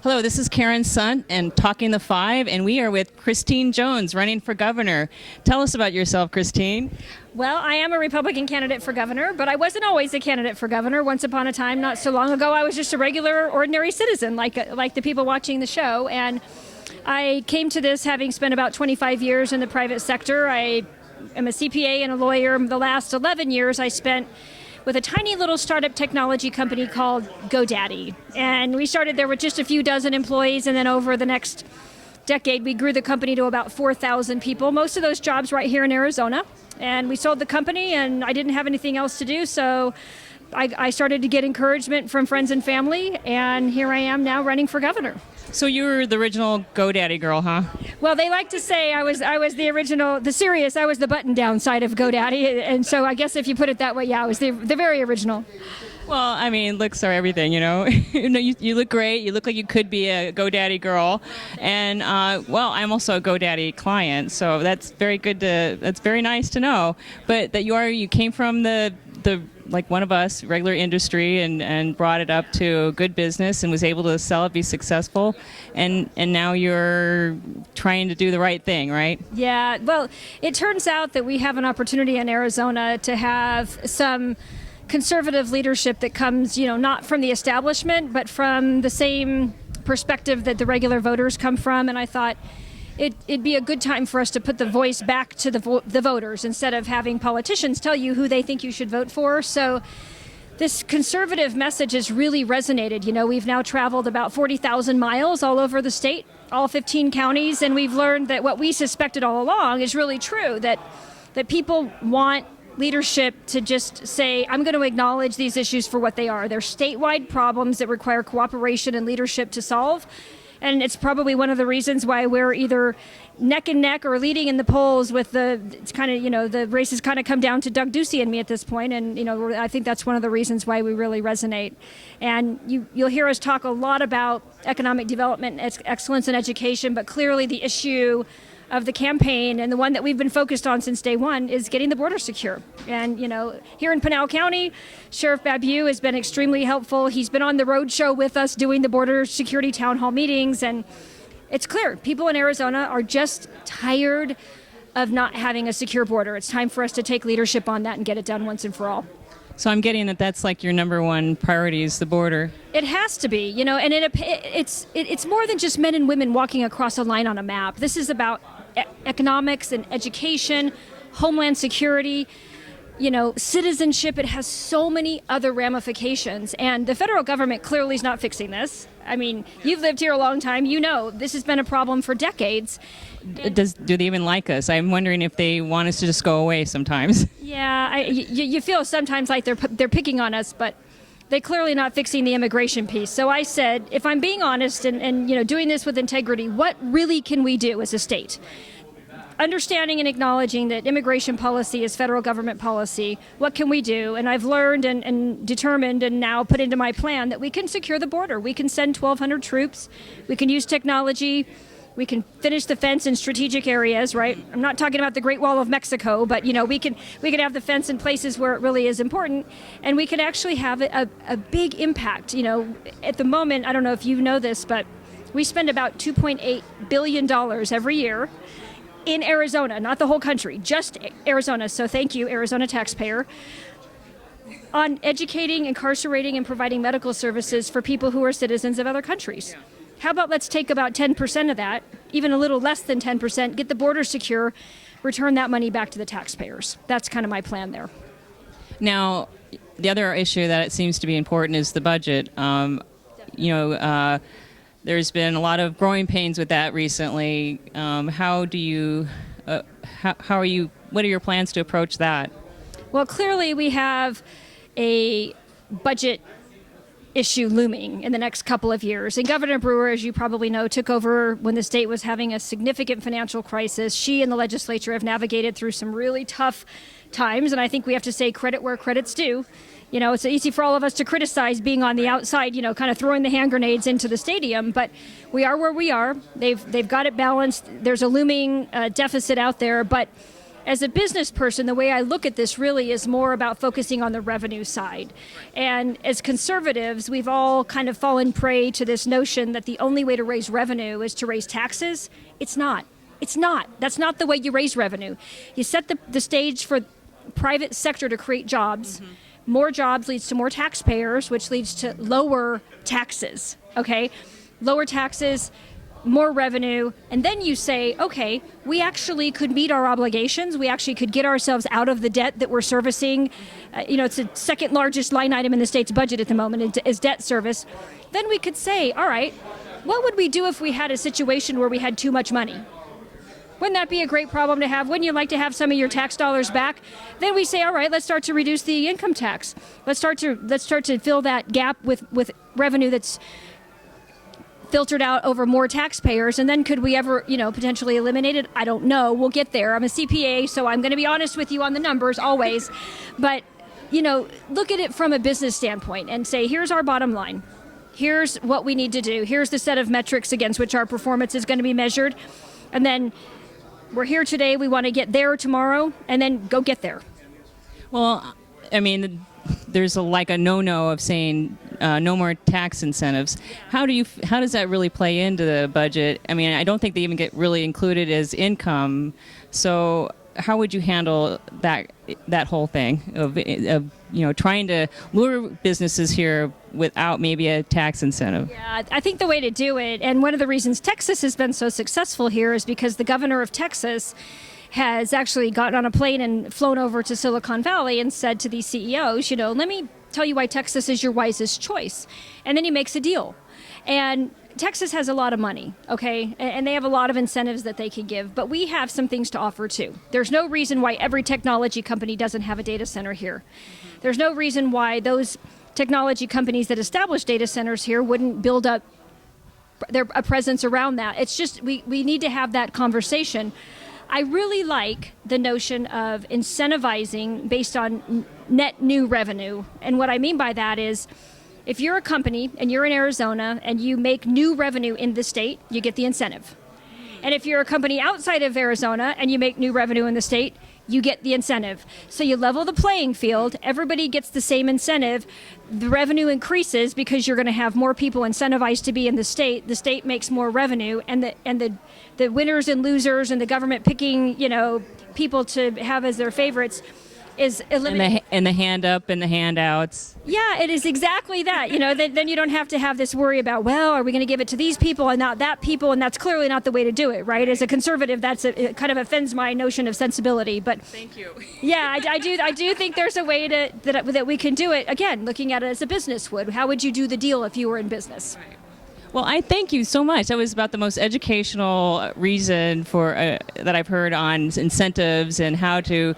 Hello, this is Karen Sunt and Talking the Five, and we are with Christine Jones, running for governor. Tell us about yourself, Christine. Well, I am a Republican candidate for governor, but I wasn't always a candidate for governor. Once upon a time, not so long ago, I was just a regular, ordinary citizen, like the people watching the show. And I came to this having spent about 25 years in the private sector. I am a CPA and a lawyer. The last 11 years I spent with a tiny little startup technology company called GoDaddy. And we started there with just a few dozen employees, and then over the next decade, we grew the company to about 4,000 people, most of those jobs right here in Arizona. And we sold the company, and I didn't have anything else to do, so I started to get encouragement from friends and family, and here I am now running for governor. So you were the original GoDaddy girl, huh? Well, they like to say I was the original, I was the button-down side of GoDaddy, and so I guess if you put it that way, yeah, I was the very original. Well, I mean, looks are everything, you know. You look great. You look like you could be a GoDaddy girl, and well, I'm also a GoDaddy client, so that's very good that's very nice to know. But that you came from the like one of us, regular industry, and brought it up to good business and was able to sell it, be successful, and now you're trying to do the right thing, right? Yeah, well, it turns out that we have an opportunity in Arizona to have some conservative leadership that comes, not from the establishment, but from the same perspective that the regular voters come from, and I thought it'd be a good time for us to put the voice back to the voters instead of having politicians tell you who they think you should vote for. So this conservative message has really resonated. We've now traveled about 40,000 miles all over the state, all 15 counties, and we've learned that what we suspected all along is really true, that people want leadership to just say, I'm going to acknowledge these issues for what they are. They're statewide problems that require cooperation and leadership to solve. And it's probably one of the reasons why we're either neck and neck or leading in the polls with the race has kind of come down to Doug Ducey and me at this point. And, I think that's one of the reasons why we really resonate. And you'll hear us talk a lot about economic development, excellence in education, but clearly the issue of the campaign, and the one that we've been focused on since day one, is getting the border secure. And, here in Pinal County, Sheriff Babu has been extremely helpful. He's been on the road show with us doing the border security town hall meetings, and it's clear people in Arizona are just tired of not having a secure border. It's time for us to take leadership on that and get it done once and for all. So I'm getting that's like your number one priority is the border. It has to be, and it's more than just men and women walking across a line on a map. This is about economics and education, homeland security, citizenship. It has so many other ramifications, and the federal government clearly is not fixing this. I mean, you've lived here a long time. This has been a problem for decades. Do they even like us? I'm wondering if they want us to just go away sometimes. Yeah, you feel sometimes like they're picking on us, but they're clearly not fixing the immigration piece. So I said, if I'm being honest and doing this with integrity, what really can we do as a state? Understanding and acknowledging that immigration policy is federal government policy, what can we do? And I've learned and determined and now put into my plan that we can secure the border. We can send 1,200 troops. We can use technology. We can finish the fence in strategic areas, right? I'm not talking about the Great Wall of Mexico, but we can have the fence in places where it really is important, and we can actually have a big impact. At the moment, I don't know if you know this, but we spend about $2.8 billion every year in Arizona, not the whole country, just Arizona. So thank you, Arizona taxpayer, on educating, incarcerating, and providing medical services for people who are citizens of other countries. How about let's take about 10% of that, even a little less than 10%, get the border secure, return that money back to the taxpayers. That's kind of my plan there. Now, the other issue that it seems to be important is the budget. There's been a lot of growing pains with that recently. What are your plans to approach that? Well, clearly we have a budget issue looming in the next couple of years. And Governor Brewer, as you probably know, took over when the state was having a significant financial crisis. She and the legislature have navigated through some really tough times, and I think we have to say credit where credit's due. It's easy for all of us to criticize being on the outside, kind of throwing the hand grenades into the stadium, but we are where we are. They've got it balanced. There's a looming deficit out there, but As a business person, the way I look at this really is more about focusing on the revenue side. And as conservatives, we've all kind of fallen prey to this notion that the only way to raise revenue is to raise taxes. It's not. It's not. That's not the way you raise revenue. You set the stage for private sector to create jobs. More jobs leads to more taxpayers, which leads to lower taxes, okay? Lower taxes, more revenue, and then you say, okay, we actually could meet our obligations. We actually could get ourselves out of the debt that we're servicing. It's the second largest line item in the state's budget at the moment is debt service. Then we could say, all right, what would we do if we had a situation where we had too much money? Wouldn't that be a great problem to have? Wouldn't you like to have some of your tax dollars back? Then we say, all right, let's start to reduce the income tax. Let's start to fill that gap with revenue that's filtered out over more taxpayers. And then could we ever, potentially eliminate it? I don't know. We'll get there. I'm a CPA, so I'm going to be honest with you on the numbers always. But, look at it from a business standpoint and say, here's our bottom line. Here's what we need to do. Here's the set of metrics against which our performance is going to be measured. And then we're here today, we want to get there tomorrow, and then go get there. Well, I mean, there's a no-no of saying no more tax incentives. How does that really play into the budget? I mean, I don't think they even get really included as income. So how would you handle that whole thing of trying to lure businesses here without maybe a tax incentive? Yeah, I think the way to do it, and one of the reasons Texas has been so successful here, is because the governor of Texas has actually gotten on a plane and flown over to Silicon Valley and said to these CEOs, let me tell you why Texas is your wisest choice. And then he makes a deal. And Texas has a lot of money, okay? And they have a lot of incentives that they can give, but we have some things to offer too. There's no reason why every technology company doesn't have a data center here. There's no reason why those technology companies that establish data centers here wouldn't build up a presence around that. It's just we need to have that conversation. I really like the notion of incentivizing based on net new revenue. And what I mean by that is, if you're a company and you're in Arizona and you make new revenue in the state, you get the incentive. And if you're a company outside of Arizona and you make new revenue in the state, you get the incentive. So you level the playing field, everybody gets the same incentive, the revenue increases because you're going to have more people incentivized to be in the state makes more revenue, and the winners and losers and the government picking, people to have as their favorites is eliminated. And the hand up and the handouts. Yeah, it is exactly that. Then you don't have to have this worry about, well, are we going to give it to these people and not that people? And that's clearly not the way to do it, right? As a conservative, it kind of offends my notion of sensibility. But thank you. Yeah, I do think there's a way that we can do it. Again, looking at it as a business would. How would you do the deal if you were in business? Right. Well, I thank you so much. That was about the most educational reason for that I've heard on incentives and how to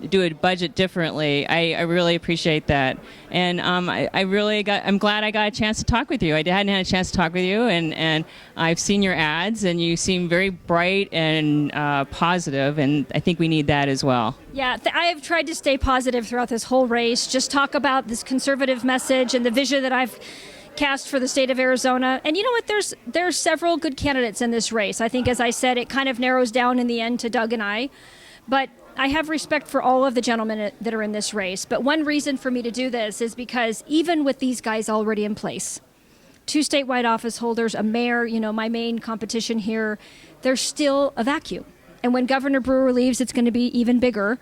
do a budget differently. I really appreciate that, and I'm glad I got a chance to talk with you. I hadn't had a chance to talk with you, and I've seen your ads, and you seem very bright and positive, and I think we need that as well. Yeah, I have tried to stay positive throughout this whole race. Just talk about this conservative message and the vision that I've cast for the state of Arizona. And you know what? There's several good candidates in this race. I think, as I said, it kind of narrows down in the end to Doug and I. But I have respect for all of the gentlemen that are in this race. But one reason for me to do this is because even with these guys already in place, 2 statewide office holders, a mayor, my main competition here, there's still a vacuum. And when Governor Brewer leaves, it's going to be even bigger.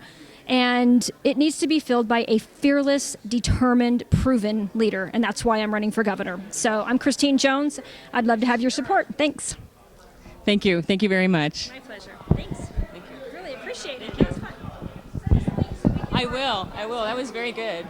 And it needs to be filled by a fearless, determined, proven leader. And that's why I'm running for governor. So I'm Christine Jones. I'd love to have your support. Thanks. Thank you. Thank you very much. My pleasure. Thanks. Thank you. Really appreciate it. Thank you. I will. That was very good.